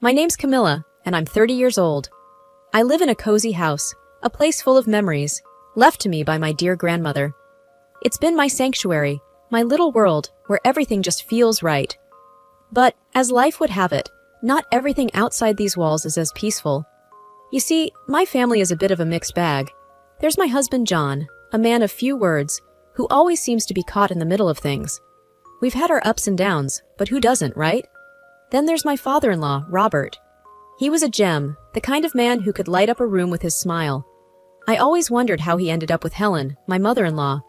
My name's Camilla, and I'm 30 years old. I live in a cozy house, a place full of memories, left to me by my dear grandmother. It's been my sanctuary, my little world, where everything just feels right. But, as life would have it, not everything outside these walls is as peaceful. You see, my family is a bit of a mixed bag. There's my husband John, a man of few words, who always seems to be caught in the middle of things. We've had our ups and downs, but who doesn't, right? Then there's my father-in-law, Robert. He was a gem, the kind of man who could light up a room with his smile. I always wondered how he ended up with Helen, my mother-in-law.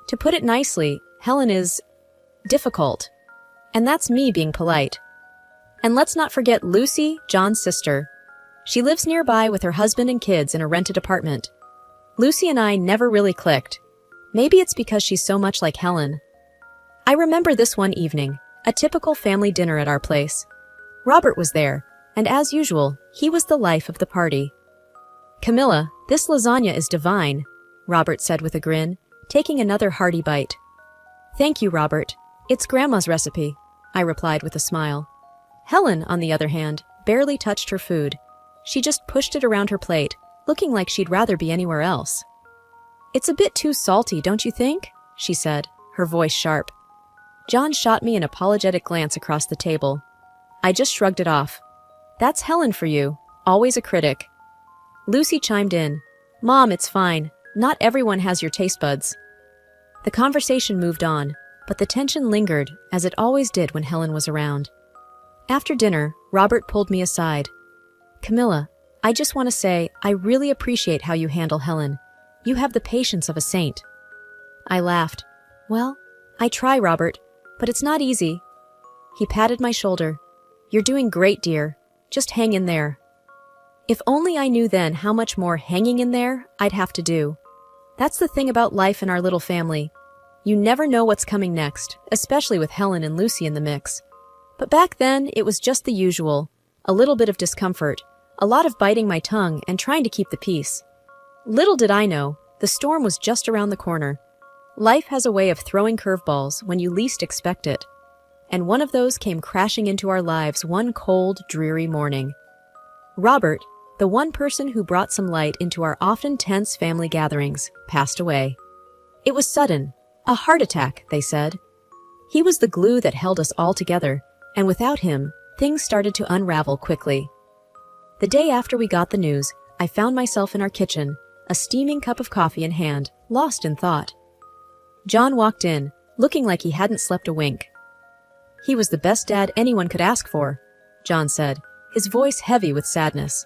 To put it nicely, Helen is difficult. And that's me being polite. And let's not forget Lucy, John's sister. She lives nearby with her husband and kids in a rented apartment. Lucy and I never really clicked. Maybe it's because she's so much like Helen. I remember this one evening, a typical family dinner at our place. Robert was there, and as usual, he was the life of the party. "Camilla, this lasagna is divine," Robert said with a grin, taking another hearty bite. "Thank you, Robert. It's Grandma's recipe," I replied with a smile. Helen, on the other hand, barely touched her food. She just pushed it around her plate, looking like she'd rather be anywhere else. "It's a bit too salty, don't you think?" she said, her voice sharp. John shot me an apologetic glance across the table. I just shrugged it off. "That's Helen for you, always a critic." Lucy chimed in. "Mom, it's fine. Not everyone has your taste buds." The conversation moved on, but the tension lingered, as it always did when Helen was around. After dinner, Robert pulled me aside. "Camilla, I just want to say I really appreciate how you handle Helen. You have the patience of a saint." I laughed. "Well, I try, Robert, but it's not easy." He patted my shoulder. "You're doing great, dear. Just hang in there." If only I knew then how much more hanging in there I'd have to do. That's the thing about life in our little family. You never know what's coming next, especially with Helen and Lucy in the mix. But back then, it was just the usual. A little bit of discomfort, a lot of biting my tongue and trying to keep the peace. Little did I know, the storm was just around the corner. Life has a way of throwing curveballs when you least expect it. And one of those came crashing into our lives one cold, dreary morning. Robert, the one person who brought some light into our often tense family gatherings, passed away. It was sudden, a heart attack, they said. He was the glue that held us all together, and without him, things started to unravel quickly. The day after we got the news, I found myself in our kitchen, a steaming cup of coffee in hand, lost in thought. John walked in, looking like he hadn't slept a wink. "He was the best dad anyone could ask for," John said, his voice heavy with sadness.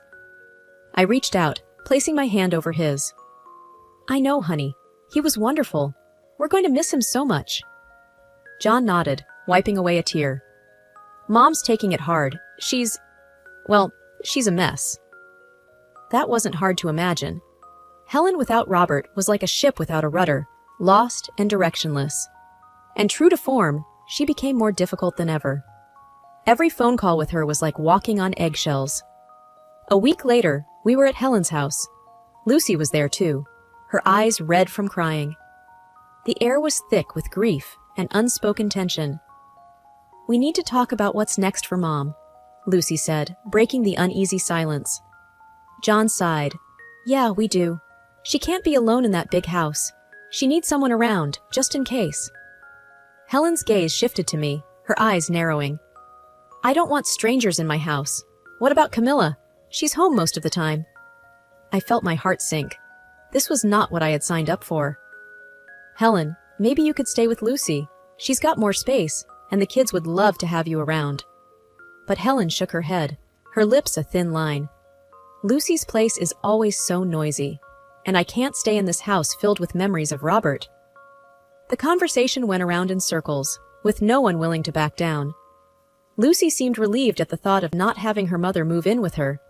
I reached out, placing my hand over his. "I know, honey. He was wonderful. We're going to miss him so much." John nodded, wiping away a tear. "Mom's taking it hard. She's a mess." That wasn't hard to imagine. Helen without Robert was like a ship without a rudder, lost and directionless. And true to form, she became more difficult than ever. Every phone call with her was like walking on eggshells. A week later, we were at Helen's house. Lucy was there too, her eyes red from crying. The air was thick with grief and unspoken tension. "We need to talk about what's next for Mom," Lucy said, breaking the uneasy silence. John sighed. "Yeah, we do. She can't be alone in that big house. She needs someone around, just in case." Helen's gaze shifted to me, her eyes narrowing. "I don't want strangers in my house. What about Camilla? She's home most of the time." I felt my heart sink. This was not what I had signed up for. "Helen, maybe you could stay with Lucy. She's got more space, and the kids would love to have you around." But Helen shook her head, her lips a thin line. "Lucy's place is always so noisy, and I can't stay in this house filled with memories of Robert." The conversation went around in circles, with no one willing to back down. Lucy seemed relieved at the thought of not having her mother move in with her.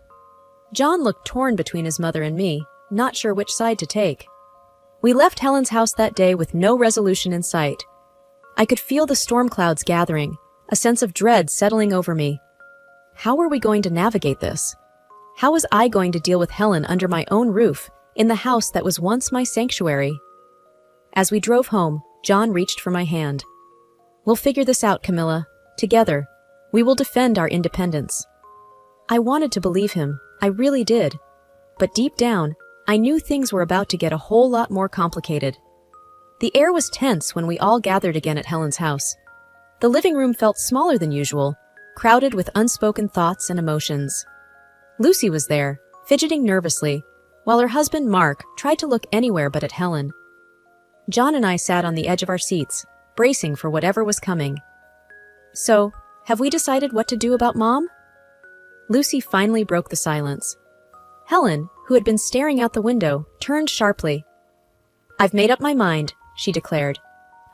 John looked torn between his mother and me, not sure which side to take. We left Helen's house that day with no resolution in sight. I could feel the storm clouds gathering, a sense of dread settling over me. How were we going to navigate this? How was I going to deal with Helen under my own roof, in the house that was once my sanctuary? As we drove home, John reached for my hand. "We'll figure this out, Camilla. Together. We will defend our independence." I wanted to believe him, I really did. But deep down, I knew things were about to get a whole lot more complicated. The air was tense when we all gathered again at Helen's house. The living room felt smaller than usual, crowded with unspoken thoughts and emotions. Lucy was there, fidgeting nervously, while her husband Mark tried to look anywhere but at Helen. John and I sat on the edge of our seats, bracing for whatever was coming. "So, have we decided what to do about Mom?" Lucy finally broke the silence. Helen, who had been staring out the window, turned sharply. "I've made up my mind," she declared.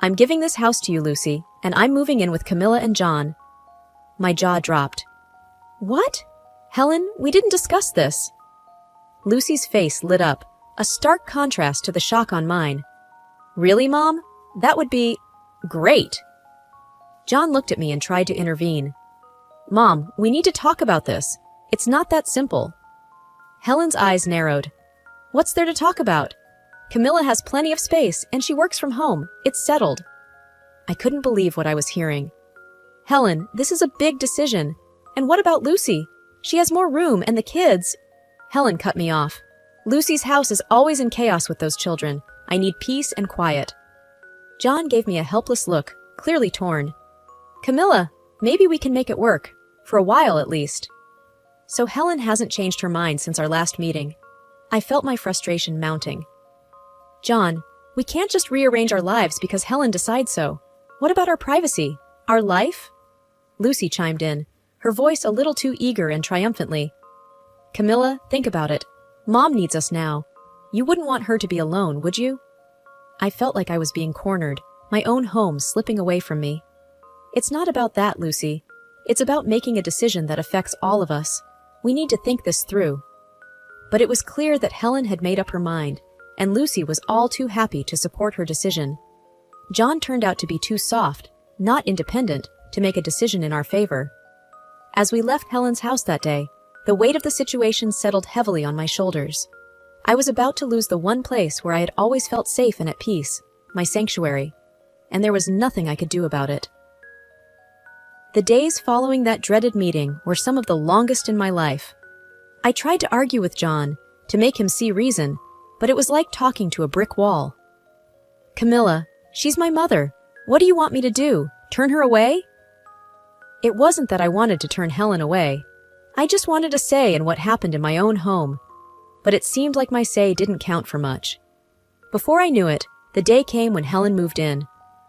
"I'm giving this house to you, Lucy, and I'm moving in with Camilla and John." My jaw dropped. "What? Helen, we didn't discuss this." Lucy's face lit up, a stark contrast to the shock on mine. "Really, Mom? That would be great." John looked at me and tried to intervene. "Mom, we need to talk about this. It's not that simple." Helen's eyes narrowed. "What's there to talk about? Camilla has plenty of space and she works from home. It's settled." I couldn't believe what I was hearing. "Helen, this is a big decision. And what about Lucy? She has more room and the kids." Helen cut me off. "Lucy's house is always in chaos with those children. I need peace and quiet." John gave me a helpless look, clearly torn. "Camilla, maybe we can make it work. For a while at least." So Helen hasn't changed her mind since our last meeting. I felt my frustration mounting. "John, we can't just rearrange our lives because Helen decides so. What about our privacy? Our life?" Lucy chimed in, her voice a little too eager and triumphantly. "Camilla, think about it. Mom needs us now. You wouldn't want her to be alone, would you?" I felt like I was being cornered, my own home slipping away from me. "It's not about that, Lucy. It's about making a decision that affects all of us. We need to think this through." But it was clear that Helen had made up her mind, and Lucy was all too happy to support her decision. John turned out to be too soft, not independent, to make a decision in our favor. As we left Helen's house that day, the weight of the situation settled heavily on my shoulders. I was about to lose the one place where I had always felt safe and at peace, my sanctuary, and there was nothing I could do about it. The days following that dreaded meeting were some of the longest in my life. I tried to argue with John, to make him see reason, but it was like talking to a brick wall. "Camilla, she's my mother. What do you want me to do? Turn her away?" It wasn't that I wanted to turn Helen away. I just wanted a say in what happened in my own home. But it seemed like my say didn't count for much. Before I knew it, the day came when Helen moved in.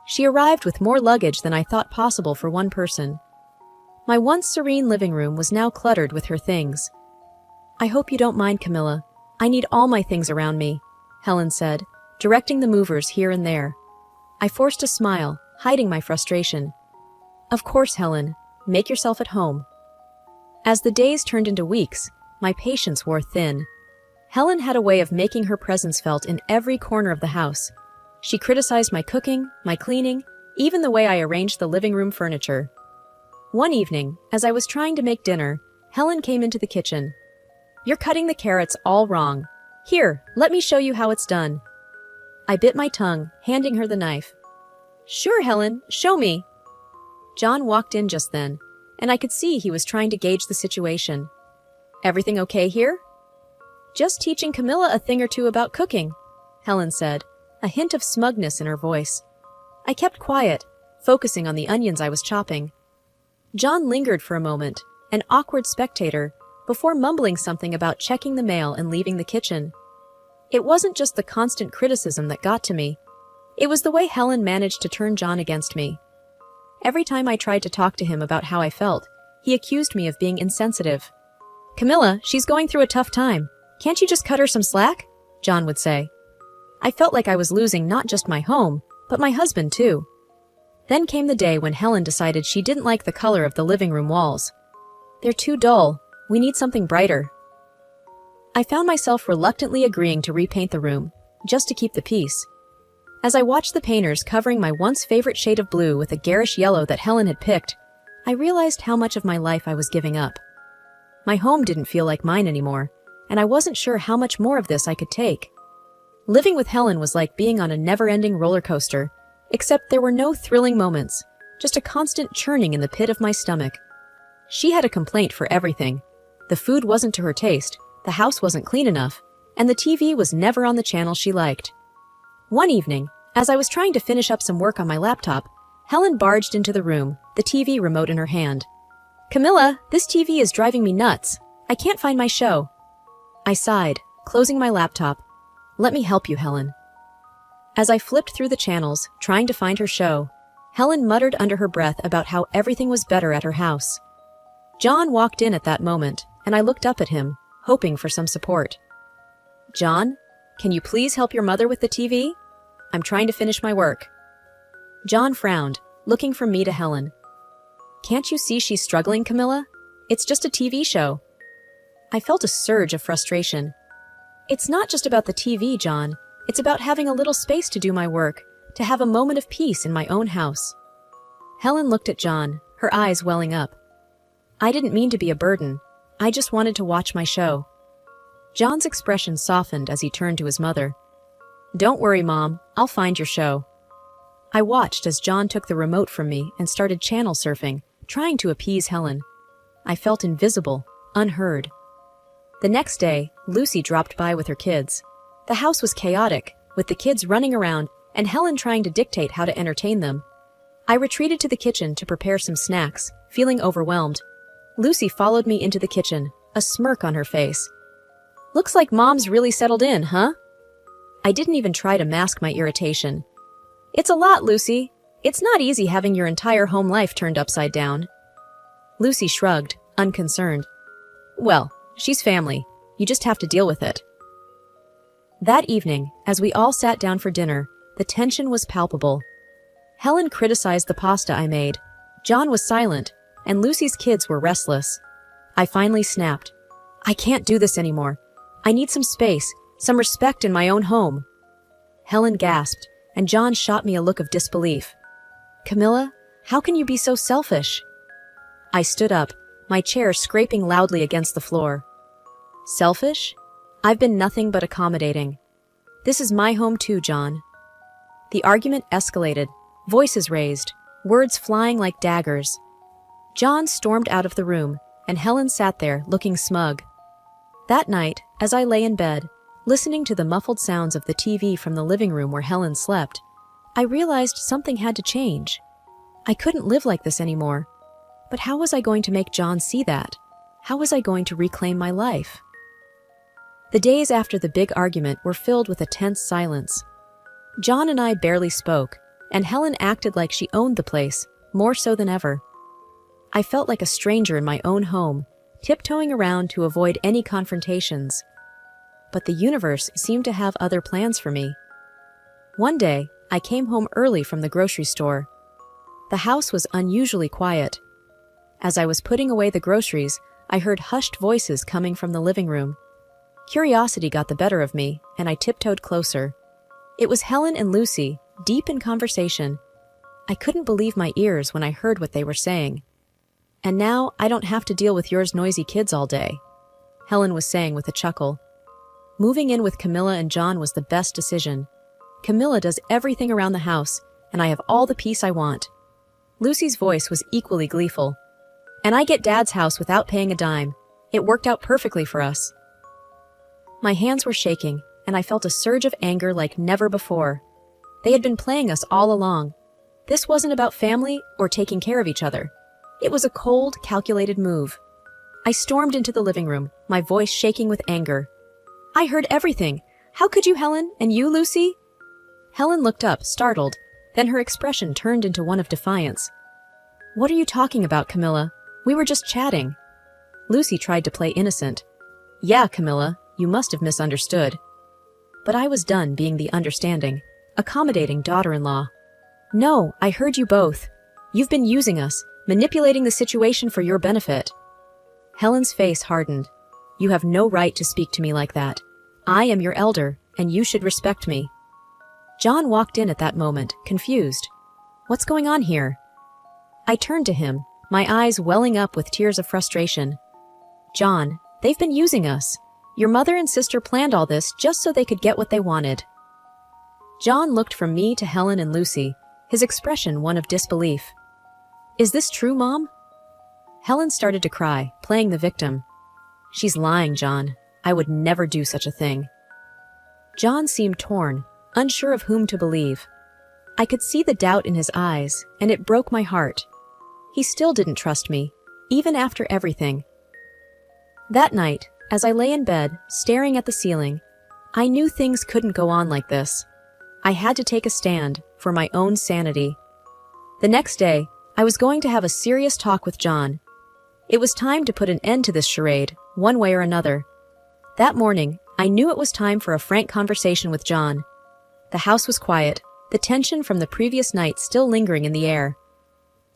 She arrived with more luggage than I thought possible for one person. My once serene living room was now cluttered with her things. "I hope you don't mind, Camilla. I need all my things around me," Helen said, directing the movers here and there. I forced a smile, hiding my frustration. "Of course, Helen. Make yourself at home." As the days turned into weeks, my patience wore thin. Helen had a way of making her presence felt in every corner of the house. She criticized my cooking, my cleaning, even the way I arranged the living room furniture. One evening, as I was trying to make dinner, Helen came into the kitchen. "You're cutting the carrots all wrong. Here, let me show you how it's done." I bit my tongue, handing her the knife. "Sure, Helen, show me." John walked in just then, and I could see he was trying to gauge the situation. "Everything okay here?" "Just teaching Camilla a thing or two about cooking," Helen said, a hint of smugness in her voice. I kept quiet, focusing on the onions I was chopping. John lingered for a moment, an awkward spectator, before mumbling something about checking the mail and leaving the kitchen. It wasn't just the constant criticism that got to me. It was the way Helen managed to turn John against me. Every time I tried to talk to him about how I felt, he accused me of being insensitive. "Camilla, she's going through a tough time. Can't you just cut her some slack?" John would say. I felt like I was losing not just my home, but my husband too. Then came the day when Helen decided she didn't like the color of the living room walls. "They're too dull. We need something brighter." I found myself reluctantly agreeing to repaint the room, just to keep the peace. As I watched the painters covering my once favorite shade of blue with a garish yellow that Helen had picked, I realized how much of my life I was giving up. My home didn't feel like mine anymore, and I wasn't sure how much more of this I could take. Living with Helen was like being on a never-ending roller coaster, except there were no thrilling moments, just a constant churning in the pit of my stomach. She had a complaint for everything. The food wasn't to her taste, the house wasn't clean enough, and the TV was never on the channel she liked. One evening, as I was trying to finish up some work on my laptop, Helen barged into the room, the TV remote in her hand. "Camilla, this TV is driving me nuts. I can't find my show." I sighed, closing my laptop. "Let me help you, Helen." As I flipped through the channels, trying to find her show, Helen muttered under her breath about how everything was better at her house. John walked in at that moment, and I looked up at him, hoping for some support. "John, can you please help your mother with the TV? I'm trying to finish my work." John frowned, looking from me to Helen. "Can't you see she's struggling, Camilla? It's just a TV show." I felt a surge of frustration. "It's not just about the TV, John. It's about having a little space to do my work, to have a moment of peace in my own house." Helen looked at John, her eyes welling up. "I didn't mean to be a burden. I just wanted to watch my show." John's expression softened as he turned to his mother. "Don't worry, Mom. I'll find your show." I watched as John took the remote from me and started channel surfing, trying to appease Helen. I felt invisible, unheard. The next day, Lucy dropped by with her kids. The house was chaotic, with the kids running around and Helen trying to dictate how to entertain them. I retreated to the kitchen to prepare some snacks, feeling overwhelmed. Lucy followed me into the kitchen, a smirk on her face. "Looks like Mom's really settled in, huh?" I didn't even try to mask my irritation. "It's a lot, Lucy. It's not easy having your entire home life turned upside down." Lucy shrugged, unconcerned. "Well, she's family. You just have to deal with it." That evening, as we all sat down for dinner, the tension was palpable. Helen criticized the pasta I made. John was silent, and Lucy's kids were restless. I finally snapped. "I can't do this anymore. I need some space, some respect in my own home." Helen gasped, and John shot me a look of disbelief. "Camilla, how can you be so selfish?" I stood up, my chair scraping loudly against the floor. "Selfish? I've been nothing but accommodating. This is my home too, John." The argument escalated, voices raised, words flying like daggers. John stormed out of the room, and Helen sat there, looking smug. That night, as I lay in bed, listening to the muffled sounds of the TV from the living room where Helen slept, I realized something had to change. I couldn't live like this anymore. But how was I going to make John see that? How was I going to reclaim my life? The days after the big argument were filled with a tense silence. John and I barely spoke, and Helen acted like she owned the place, more so than ever. I felt like a stranger in my own home, tiptoeing around to avoid any confrontations. But the universe seemed to have other plans for me. One day, I came home early from the grocery store. The house was unusually quiet. As I was putting away the groceries, I heard hushed voices coming from the living room. Curiosity got the better of me, and I tiptoed closer. It was Helen and Lucy, deep in conversation. I couldn't believe my ears when I heard what they were saying. "And now I don't have to deal with yours noisy kids all day," Helen was saying with a chuckle. Moving in with Camilla and John was the best decision. Camilla does everything around the house, and I have all the peace I want. Lucy's voice was equally gleeful. "And I get Dad's house without paying a dime. It worked out perfectly for us." My hands were shaking, and I felt a surge of anger like never before. They had been playing us all along. This wasn't about family or taking care of each other. It was a cold, calculated move. I stormed into the living room, my voice shaking with anger. "I heard everything. How could you, Helen? And you, Lucy?" Helen looked up, startled. Then her expression turned into one of defiance. "What are you talking about, Camilla? We were just chatting." Lucy tried to play innocent. "Yeah, Camilla, you must have misunderstood." But I was done being the understanding, accommodating daughter-in-law. "No, I heard you both. You've been using us, manipulating the situation for your benefit." Helen's face hardened. "You have no right to speak to me like that. I am your elder, and you should respect me." John walked in at that moment, confused. "What's going on here?" I turned to him, my eyes welling up with tears of frustration. "John, they've been using us. Your mother and sister planned all this just so they could get what they wanted." John looked from me to Helen and Lucy, his expression one of disbelief. "Is this true, Mom?" Helen started to cry, playing the victim. She's lying, John. I would never do such a thing. John seemed torn, unsure of whom to believe. I could see the doubt in his eyes, and it broke my heart. He still didn't trust me, even after everything. That night, as I lay in bed, staring at the ceiling, I knew things couldn't go on like this. I had to take a stand for my own sanity. The next day, I was going to have a serious talk with John. It was time to put an end to this charade, one way or another. That morning, I knew it was time for a frank conversation with John. The house was quiet, the tension from the previous night still lingering in the air.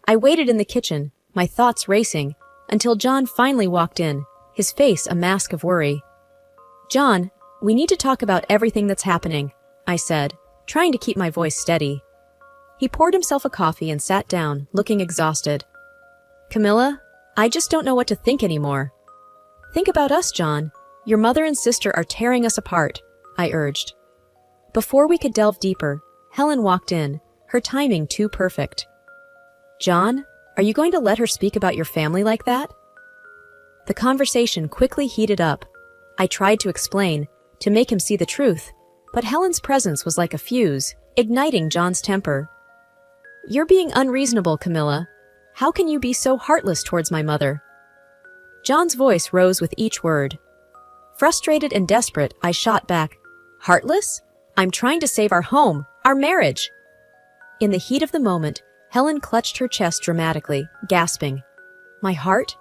I waited in the kitchen, my thoughts racing, until John finally walked in, his face a mask of worry. "John, we need to talk about everything that's happening," I said, trying to keep my voice steady. He poured himself a coffee and sat down, looking exhausted. "Camilla, I just don't know what to think anymore." "Think about us, John. Your mother and sister are tearing us apart," I urged. Before we could delve deeper, Helen walked in, her timing too perfect. "John, are you going to let her speak about your family like that?" The conversation quickly heated up. I tried to explain, to make him see the truth, but Helen's presence was like a fuse, igniting John's temper. "You're being unreasonable, Camilla. How can you be so heartless towards my mother?" John's voice rose with each word. Frustrated and desperate, I shot back, "Heartless? I'm trying to save our home, our marriage." In the heat of the moment, Helen clutched her chest dramatically, gasping, "My heart?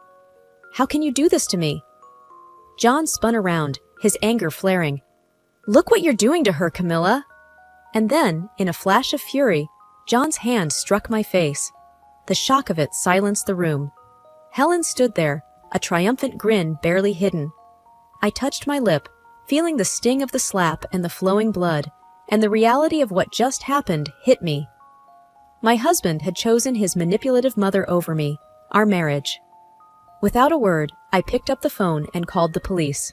How can you do this to me?" John spun around, his anger flaring. "Look what you're doing to her, Camilla!" And then, in a flash of fury, John's hand struck my face. The shock of it silenced the room. Helen stood there, a triumphant grin barely hidden. I touched my lip, feeling the sting of the slap and the flowing blood, and the reality of what just happened hit me. My husband had chosen his manipulative mother over me, our marriage. Without a word, I picked up the phone and called the police.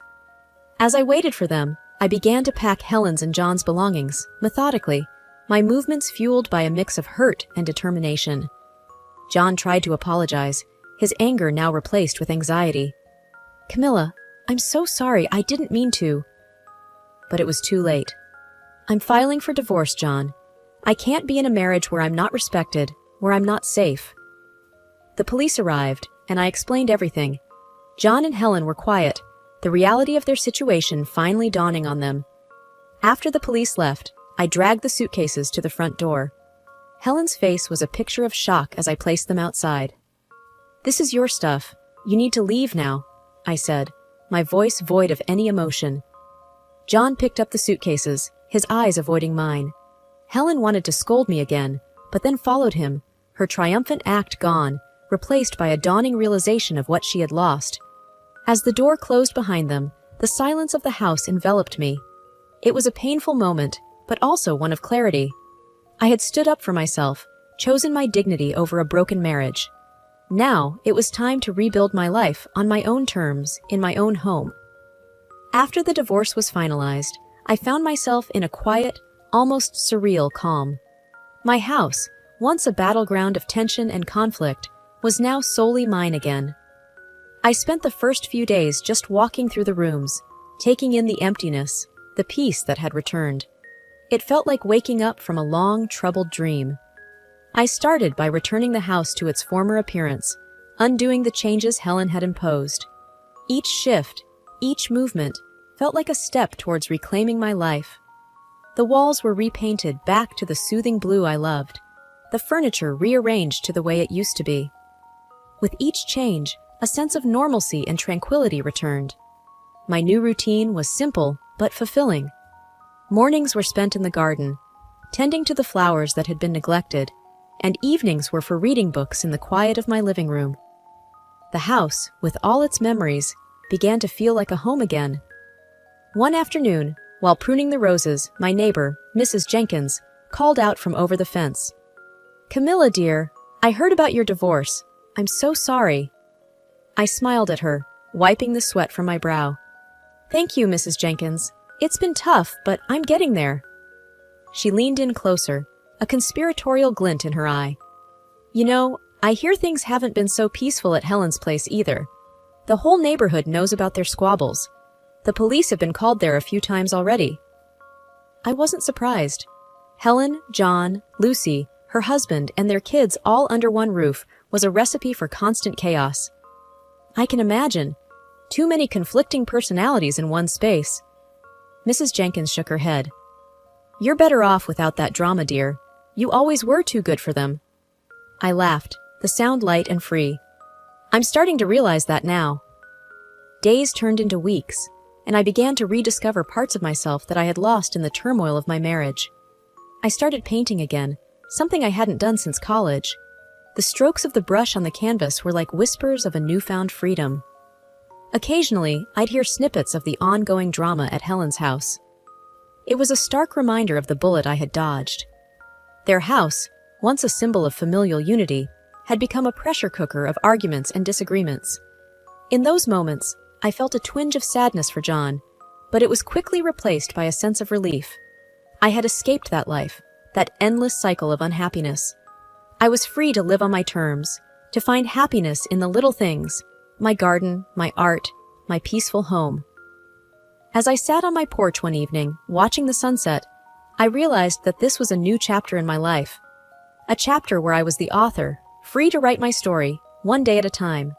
As I waited for them, I began to pack Helen's and John's belongings, methodically, my movements fueled by a mix of hurt and determination. John tried to apologize, his anger now replaced with anxiety. "Camilla, I'm so sorry, I didn't mean to." But it was too late. "I'm filing for divorce, John. I can't be in a marriage where I'm not respected, where I'm not safe." The police arrived, and I explained everything. John and Helen were quiet, the reality of their situation finally dawning on them. After the police left, I dragged the suitcases to the front door. Helen's face was a picture of shock as I placed them outside. "This is your stuff. You need to leave now," I said, my voice void of any emotion. John picked up the suitcases, his eyes avoiding mine. Helen wanted to scold me again, but then followed him, her triumphant act gone, replaced by a dawning realization of what she had lost. As the door closed behind them, the silence of the house enveloped me. It was a painful moment, but also one of clarity. I had stood up for myself, chosen my dignity over a broken marriage. Now, it was time to rebuild my life on my own terms, in my own home. After the divorce was finalized, I found myself in a quiet, almost surreal calm. My house, once a battleground of tension and conflict, was now solely mine again. I spent the first few days just walking through the rooms, taking in the emptiness, the peace that had returned. It felt like waking up from a long, troubled dream. I started by returning the house to its former appearance, undoing the changes Helen had imposed. Each shift, each movement, felt like a step towards reclaiming my life. The walls were repainted back to the soothing blue I loved, the furniture rearranged to the way it used to be. With each change, a sense of normalcy and tranquility returned. My new routine was simple but fulfilling. Mornings were spent in the garden, tending to the flowers that had been neglected, and evenings were for reading books in the quiet of my living room. The house, with all its memories, began to feel like a home again. One afternoon, while pruning the roses, my neighbor, Mrs. Jenkins, called out from over the fence. "Camilla, dear, I heard about your divorce. I'm so sorry." I smiled at her, wiping the sweat from my brow. "Thank you, Mrs. Jenkins. It's been tough, but I'm getting there." She leaned in closer, a conspiratorial glint in her eye. "You know, I hear things haven't been so peaceful at Helen's place either. The whole neighborhood knows about their squabbles. The police have been called there a few times already. I wasn't surprised. Helen, John, Lucy, her husband, and their kids all under one roof was a recipe for constant chaos. I can imagine. Too many conflicting personalities in one space. Mrs. Jenkins shook her head. You're better off without that drama, dear. You always were too good for them. I laughed, the sound light and free. I'm starting to realize that now. Days turned into weeks, and I began to rediscover parts of myself that I had lost in the turmoil of my marriage. I started painting again, something I hadn't done since college. The strokes of the brush on the canvas were like whispers of a newfound freedom. Occasionally, I'd hear snippets of the ongoing drama at Helen's house. It was a stark reminder of the bullet I had dodged. Their house, once a symbol of familial unity, had become a pressure cooker of arguments and disagreements. In those moments, I felt a twinge of sadness for John, but it was quickly replaced by a sense of relief. I had escaped that life, that endless cycle of unhappiness. I was free to live on my terms, to find happiness in the little things, my garden, my art, my peaceful home. As I sat on my porch one evening, watching the sunset, I realized that this was a new chapter in my life. A chapter where I was the author, free to write my story, one day at a time.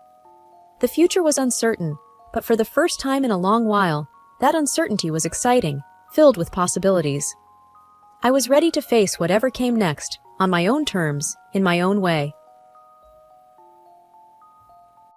The future was uncertain, but for the first time in a long while, that uncertainty was exciting, filled with possibilities. I was ready to face whatever came next, on my own terms, in my own way.